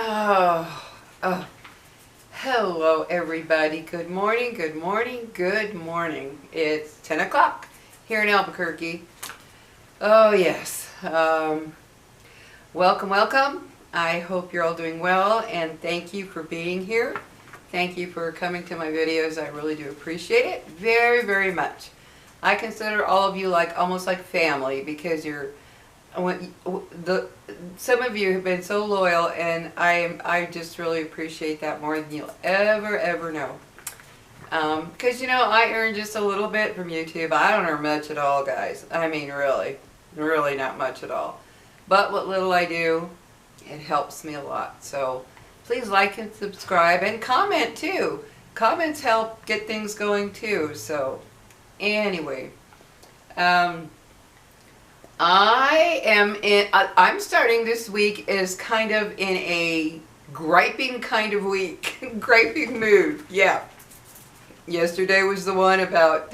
Oh, oh, hello everybody. Good morning, good morning, good morning. It's 10 o'clock here in Albuquerque. Oh yes. Welcome, welcome. I hope you're all doing well and thank you for being here. Thank you for coming to my videos. I really do appreciate it very, very much. I consider all of you like almost like family because some of you have been so loyal, and I just really appreciate that more than you'll ever know. Because I earn just a little bit from YouTube. I don't earn much at all, guys. I mean, really not much at all. But what little I do, it helps me a lot. So please like and subscribe and comment too. Comments help get things going too. So anyway, I'm starting this week as kind of in a griping kind of week, griping mood. Yeah. Yesterday was the one about,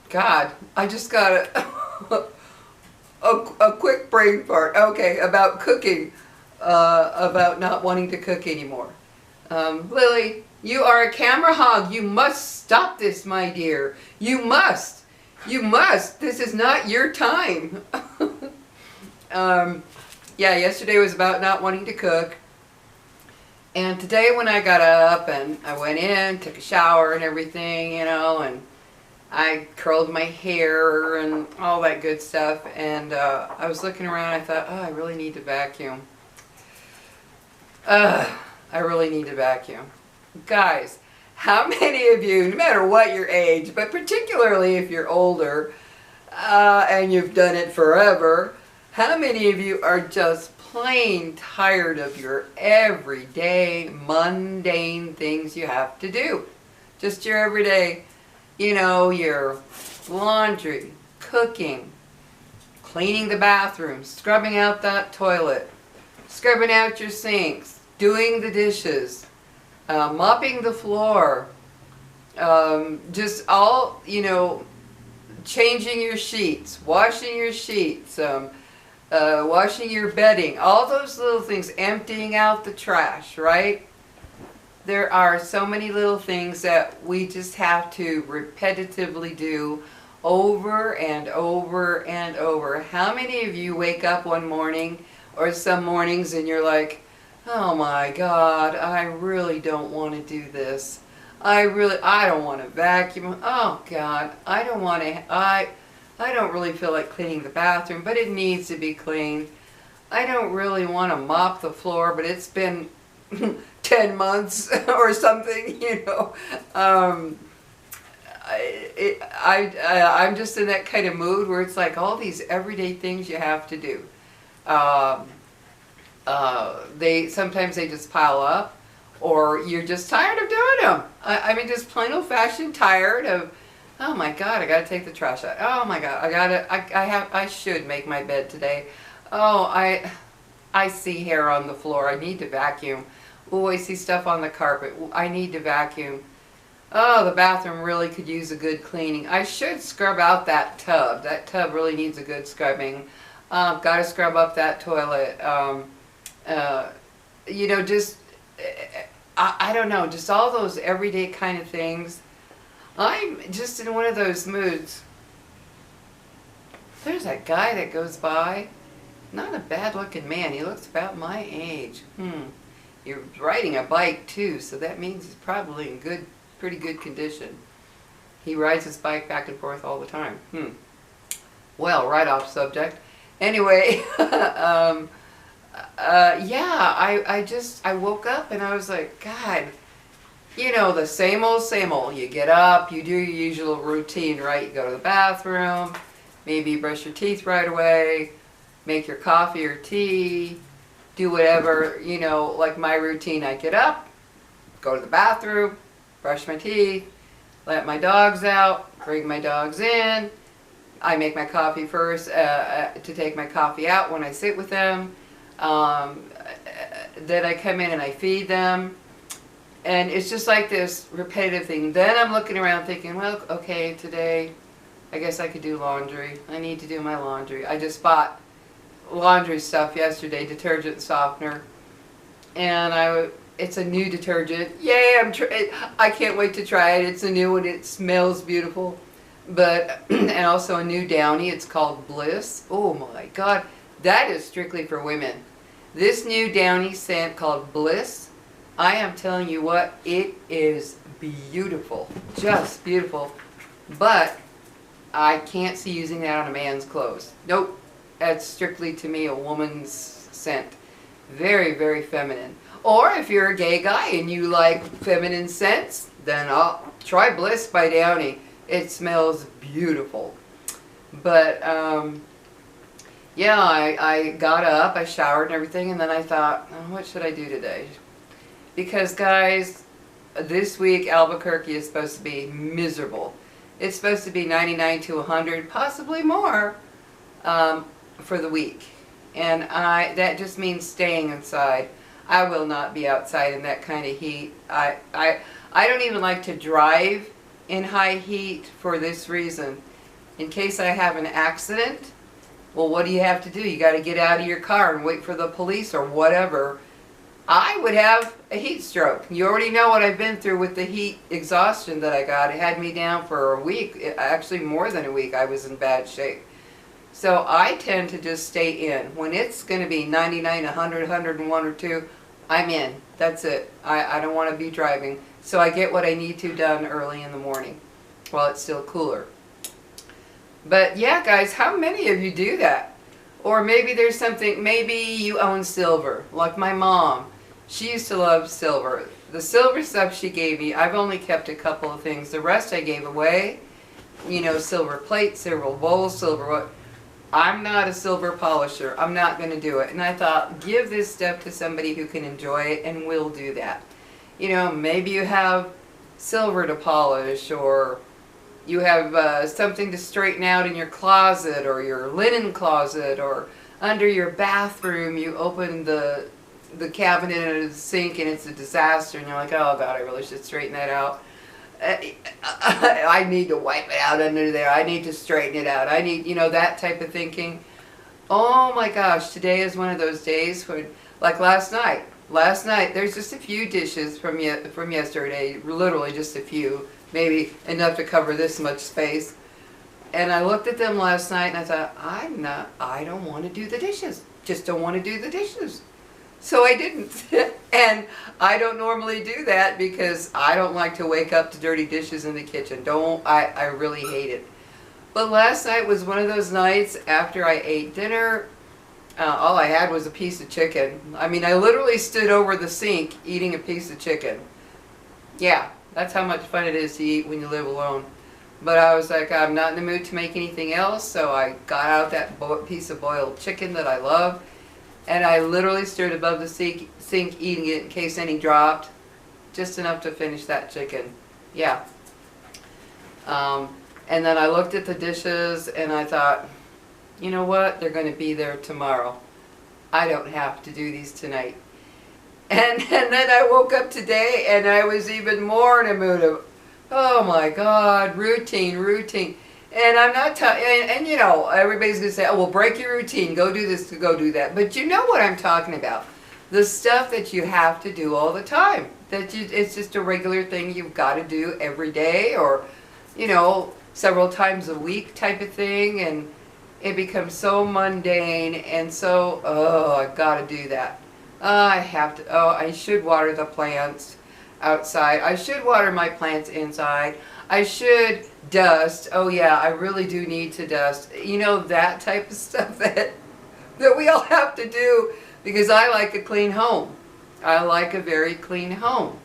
God, I just got a quick brain fart. Okay, about cooking, about not wanting to cook anymore. Lily, you are a camera hog. You must stop this, my dear. You must. You must. This is not your time. Yeah, yesterday was about not wanting to cook. And today when I got up and I went in, took a shower and everything, and I curled my hair and all that good stuff. And I was looking around and I thought, oh, I really need to vacuum. I really need to vacuum. Guys, how many of you, no matter what your age, but particularly if you're older and you've done it forever, how many of you are just plain tired of your everyday, mundane things you have to do? Just your everyday, your laundry, cooking, cleaning the bathroom, scrubbing out that toilet, scrubbing out your sinks, doing the dishes, mopping the floor, just all, changing your sheets, washing your sheets, washing your bedding, all those little things, emptying out the trash, right? There are so many little things that we just have to repetitively do over and over and over. How many of you wake up one morning or some mornings and you're like, oh my God, I really don't want to do this. I don't want to vacuum. Oh God, I don't really feel like cleaning the bathroom, but it needs to be cleaned. I don't really want to mop the floor, but it's been 10 months or something, I'm just in that kind of mood where it's like all these everyday things you have to do. Sometimes they just pile up, or you're just tired of doing them. I mean, just plain old fashioned tired of, oh my God, I gotta take the trash out. Oh my God, I should make my bed today. Oh, I see hair on the floor. I need to vacuum. Oh, I see stuff on the carpet. I need to vacuum. Oh, the bathroom really could use a good cleaning. I should scrub out that tub. That tub really needs a good scrubbing. Gotta scrub up that toilet. I don't know, just all those everyday kind of things. I'm just in one of those moods. There's that guy that goes by. Not a bad looking man. He looks about my age. You're riding a bike too, so that means he's probably in pretty good condition. He rides his bike back and forth all the time. Well, right off subject. Anyway, yeah, I woke up and I was like, God, the same old. You get up, you do your usual routine, right? You go to the bathroom, maybe you brush your teeth right away, make your coffee or tea, do whatever, like my routine. I get up, go to the bathroom, brush my teeth, let my dogs out, bring my dogs in. I make my coffee first to take my coffee out when I sit with them. Then I come in and I feed them. And it's just like this repetitive thing. Then I'm looking around thinking, well, okay, today I guess I could do laundry. I need to do my laundry. I just bought laundry stuff yesterday, detergent softener, and it's a new detergent. Yay! I can't wait to try it. It's a new one. It smells beautiful, but and also a new Downy. It's called Bliss. Oh my God, that is strictly for women. This new Downy scent called Bliss. I am telling you what, it is beautiful, just beautiful. But I can't see using that on a man's clothes. Nope, that's strictly to me a woman's scent. Very, very feminine. Or if you're a gay guy and you like feminine scents, then I'll try Bliss by Downy. It smells beautiful. But yeah, I got up, I showered and everything, and then I thought, oh, what should I do today? Because guys, this week Albuquerque is supposed to be miserable. It's supposed to be 99 to 100, possibly more, for the week. And that just means staying inside. I will not be outside in that kind of heat. I don't even like to drive in high heat for this reason. In case I have an accident, well, what do you have to do? You got to get out of your car and wait for the police or whatever. I would have a heat stroke. You already know what I've been through with the heat exhaustion that I got. It had me down for a week, actually more than a week. I was in bad shape. So I tend to just stay in. When it's going to be 99, 100, 101 or 2, I'm in. That's it. I don't want to be driving. So I get what I need to done early in the morning while it's still cooler. But yeah, guys, how many of you do that? Or maybe there's something, maybe you own silver, like my mom. She used to love silver. The silver stuff she gave me, I've only kept a couple of things. The rest I gave away. You know, silver plates, silver bowls, silver what. I'm not a silver polisher. I'm not going to do it. And I thought, give this stuff to somebody who can enjoy it and will do that. You know, maybe you have silver to polish, or you have something to straighten out in your closet or your linen closet, or under your bathroom you open the cabinet and the sink and it's a disaster and you're like, oh God, I really should straighten that out. I need to wipe it out under there. I need to straighten it out. I need, you know, that type of thinking. Oh my gosh, today is one of those days when, like last night, there's just a few dishes from yesterday, literally just a few, maybe enough to cover this much space. And I looked at them last night and I thought, I don't want to do the dishes. Just don't want to do the dishes. So I didn't. And I don't normally do that because I don't like to wake up to dirty dishes in the kitchen. I really hate it. But last night was one of those nights after I ate dinner. All I had was a piece of chicken. I mean, I literally stood over the sink eating a piece of chicken. Yeah, that's how much fun it is to eat when you live alone. But I was like, I'm not in the mood to make anything else, so I got out that piece of boiled chicken that I love, and I literally stood above the sink eating it in case any dropped, just enough to finish that chicken. Yeah. And then I looked at the dishes and I thought, you know what, they're going to be there tomorrow. I don't have to do these tonight. And then I woke up today and I was even more in a mood of, oh my God, routine. And I'm not and you know, everybody's going to say, oh, well, break your routine, go do this, go do that. But you know what I'm talking about. The stuff that you have to do all the time. It's just a regular thing you've got to do every day, or, you know, several times a week type of thing. And it becomes so mundane and so, oh, I've got to do that. I have to, oh, I should water the plants outside. I should water my plants inside. I should dust. Oh yeah, I really do need to dust. You know, that type of stuff that we all have to do, because I like a clean home. I like a very clean home.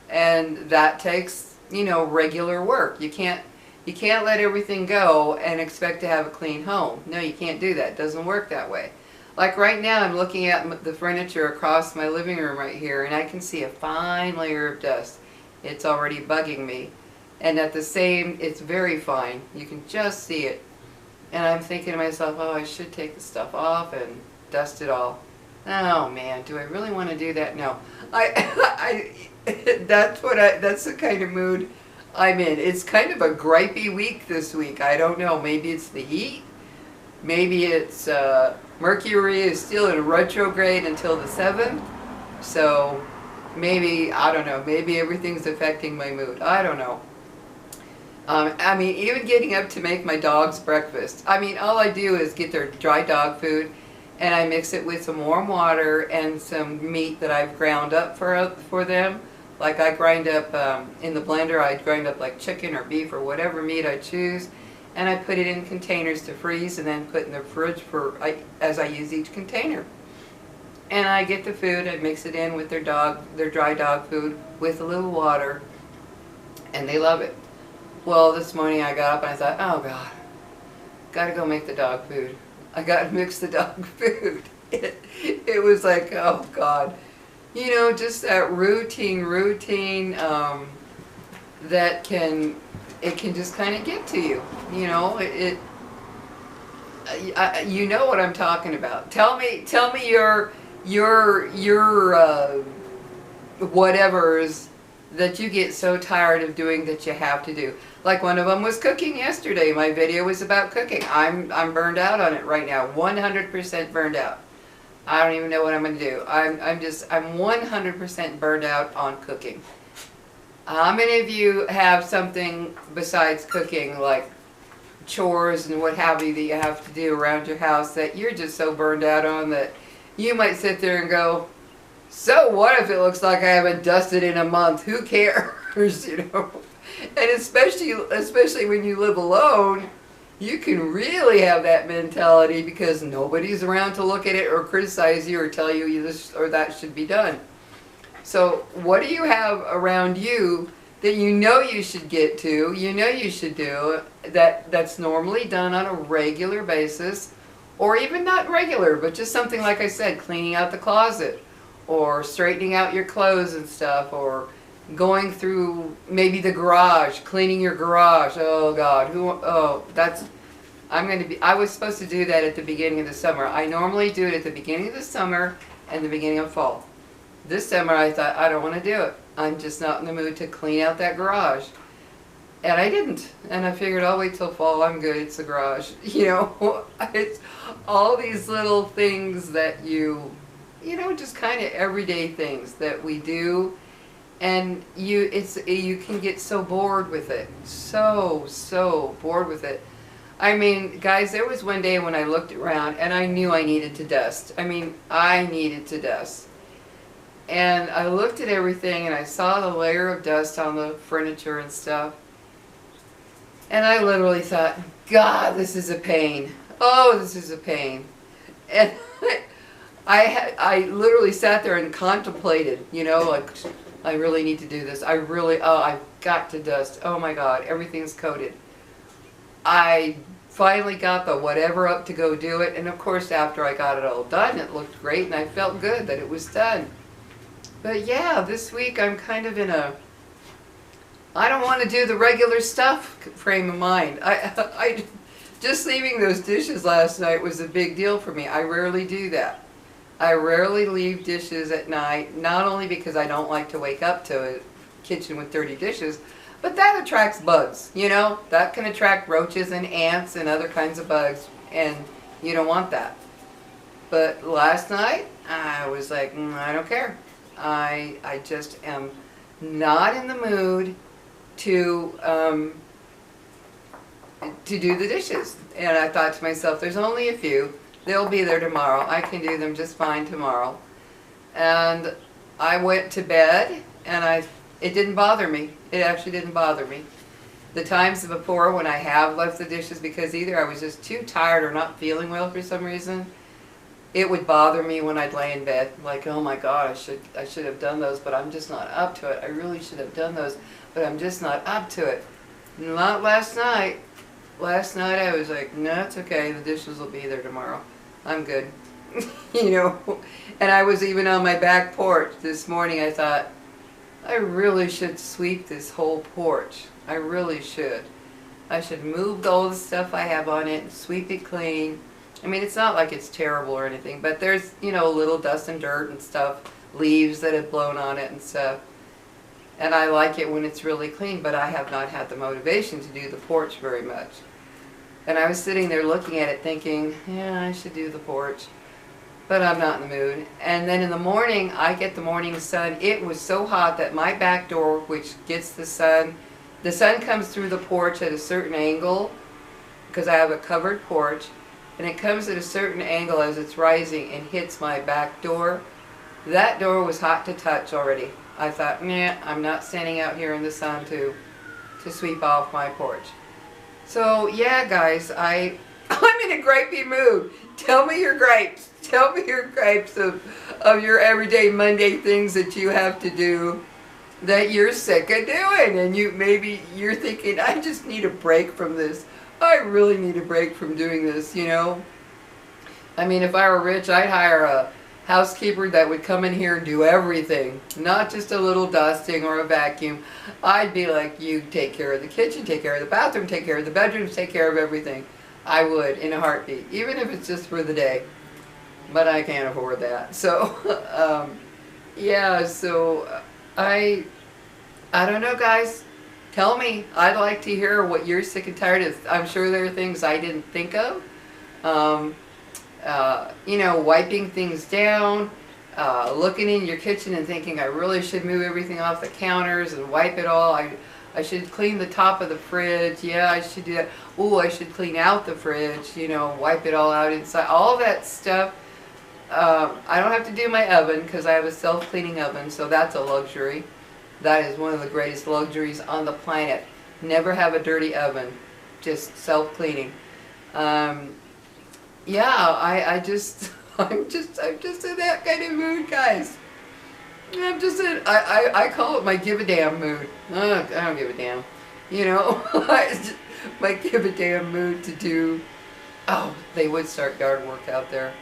And that takes, you know, regular work. You can't let everything go and expect to have a clean home. No, you can't do that. It doesn't work that way. Like right now, I'm looking at the furniture across my living room right here, and I can see a fine layer of dust. It's already bugging me. And at the same, it's very fine. You can just see it. And I'm thinking to myself, oh, I should take the stuff off and dust it all. Oh man, do I really want to do that? No. That's the kind of mood I'm in. It's kind of a gripey week this week. I don't know. Maybe it's the heat. Maybe it's Mercury is still in retrograde until the 7th, so maybe, I don't know, maybe everything's affecting my mood. I don't know. I mean, even getting up to make my dogs breakfast. I mean, all I do is get their dry dog food, and I mix it with some warm water and some meat that I've ground up for them. Like I grind up, in the blender, I grind up like chicken or beef or whatever meat I choose, and I put it in containers to freeze and then put in the fridge as I use each container. And I get the food, I mix it in with their dry dog food with a little water, and they love it. Well, this morning I got up and I thought, oh God, gotta go make the dog food. I gotta mix the dog food. It was like, oh God. You know, just that routine that can just kind of get to you. You know, you know what I'm talking about. Tell me your whatevers that you get so tired of doing that you have to do. Like one of them was cooking yesterday. My video was about cooking. I'm burned out on it right now. 100% burned out. I don't even know what I'm going to do. I'm 100% burned out on cooking. How many of you have something besides cooking, like chores and what have you, that you have to do around your house that you're just so burned out on that you might sit there and go, so what if it looks like I haven't dusted in a month? Who cares? You know? And especially when you live alone, you can really have that mentality because nobody's around to look at it or criticize you or tell you this or that should be done. So what do you have around you that you know you should get to, you know you should do, that's normally done on a regular basis, or even not regular, but just something like I said, cleaning out the closet, or straightening out your clothes and stuff, or going through maybe the garage, cleaning your garage. Oh God, I was supposed to do that at the beginning of the summer. I normally do it at the beginning of the summer and the beginning of fall. This summer I thought, I don't want to do it. I'm just not in the mood to clean out that garage. And I didn't. And I figured I'll wait till fall, I'm good, it's the garage. You know, it's all these little things that you know, just kind of everyday things that we do. And you can get so bored with it. So bored with it. I mean, guys, there was one day when I looked around and I knew I needed to dust. I mean, I needed to dust. And I looked at everything and I saw the layer of dust on the furniture and stuff. And I literally thought, God, this is a pain. Oh, this is a pain. And I literally sat there and contemplated, you know, like, I really need to do this. I've got to dust. Oh my God, everything's coated. I finally got the whatever up to go do it. And of course, after I got it all done, it looked great and I felt good that it was done. But yeah, this week I'm kind of in a, I don't want to do the regular stuff frame of mind. I just leaving those dishes last night was a big deal for me. I rarely do that. I rarely leave dishes at night, not only because I don't like to wake up to a kitchen with dirty dishes, but that attracts bugs, you know? That can attract roaches and ants and other kinds of bugs, and you don't want that. But last night, I was like, I don't care. I just am not in the mood to do the dishes. And I thought to myself, there's only a few. They'll be there tomorrow. I can do them just fine tomorrow. And I went to bed, and it didn't bother me. It actually didn't bother me. The times before when I have left the dishes because either I was just too tired or not feeling well for some reason, it would bother me when I'd lay in bed. Like, oh my God, I should have done those, but I'm just not up to it. I really should have done those, but I'm just not up to it. Not last night. Last night I was like, no, it's okay. The dishes will be there tomorrow. I'm good. You know, and I was even on my back porch this morning. I thought, I really should sweep this whole porch. I really should. I should move all the stuff I have on it and sweep it clean. I mean, it's not like it's terrible or anything, but there's, you know, little dust and dirt and stuff, leaves that have blown on it and stuff. And I like it when it's really clean, but I have not had the motivation to do the porch very much. And I was sitting there looking at it thinking, yeah, I should do the porch. But I'm not in the mood. And then in the morning, I get the morning sun. It was so hot that my back door, which gets the sun comes through the porch at a certain angle, because I have a covered porch, and it comes at a certain angle as it's rising and hits my back door. That door was hot to touch already. I thought, nah, I'm not standing out here in the sun to sweep off my porch. So yeah, guys, I'm in a gripey mood. Tell me your gripes. Tell me your gripes of your everyday Monday things that you have to do that you're sick of doing, and maybe you're thinking, I just need a break from this. I really need a break from doing this, you know. I mean, if I were rich, I'd hire a housekeeper that would come in here and do everything, not just a little dusting or a vacuum. I'd be like, you take care of the kitchen, take care of the bathroom, take care of the bedrooms, take care of everything. I would, in a heartbeat, even if it's just for the day. But I can't afford that. So, yeah, so I don't know, guys. Tell me. I'd like to hear what you're sick and tired of. I'm sure there are things I didn't think of. You know, wiping things down, looking in your kitchen and thinking I really should move everything off the counters and wipe it all. I should clean the top of the fridge. Yeah, I should do that. Oh, I should clean out the fridge, you know, wipe it all out inside. All that stuff. I don't have to do my oven because I have a self-cleaning oven, so that's a luxury. That is one of the greatest luxuries on the planet. Never have a dirty oven, just self-cleaning. Yeah, I'm just in that kind of mood, guys. I'm just in, I call it my give a damn mood. I don't give a damn, you know. My give a damn mood to do. Oh, they would start yard work out there.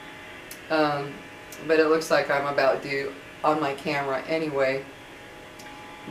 But it looks like I'm about due on my camera anyway.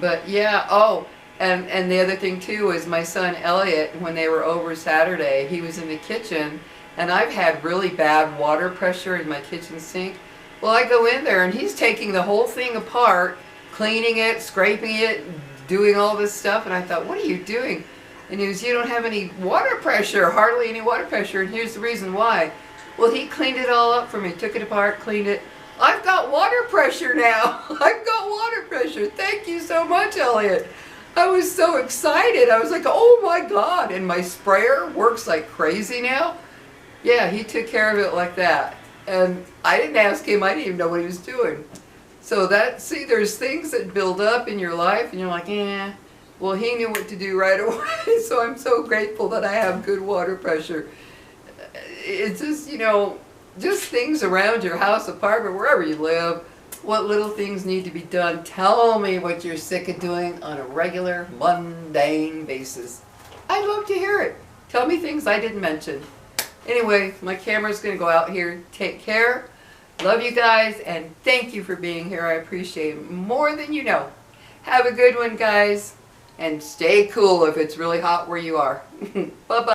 But yeah, oh, and the other thing too is my son Elliot, when they were over Saturday, he was in the kitchen, and I've had really bad water pressure in my kitchen sink. Well, I go in there and he's taking the whole thing apart, cleaning it, scraping it, doing all this stuff, and I thought, what are you doing? And he was, you don't have any water pressure, hardly any water pressure, and here's the reason why. Well, he cleaned it all up for me, took it apart, cleaned it. I've got water pressure now. I've got water pressure. Thank you so much, Elliot. I was so excited. I was like, oh my God. And my sprayer works like crazy now. Yeah, he took care of it like that. And I didn't ask him. I didn't even know what he was doing. So see, there's things that build up in your life and you're like, eh. Well, he knew what to do right away. So I'm so grateful that I have good water pressure. It's just, you know, just things around your house, apartment, wherever you live, what little things need to be done. Tell me what you're sick of doing on a regular, mundane basis. I'd love to hear it. Tell me things I didn't mention. Anyway, my camera's going to go out here. Take care. Love you guys, and thank you for being here. I appreciate it more than you know. Have a good one, guys, and stay cool if it's really hot where you are. Bye-bye.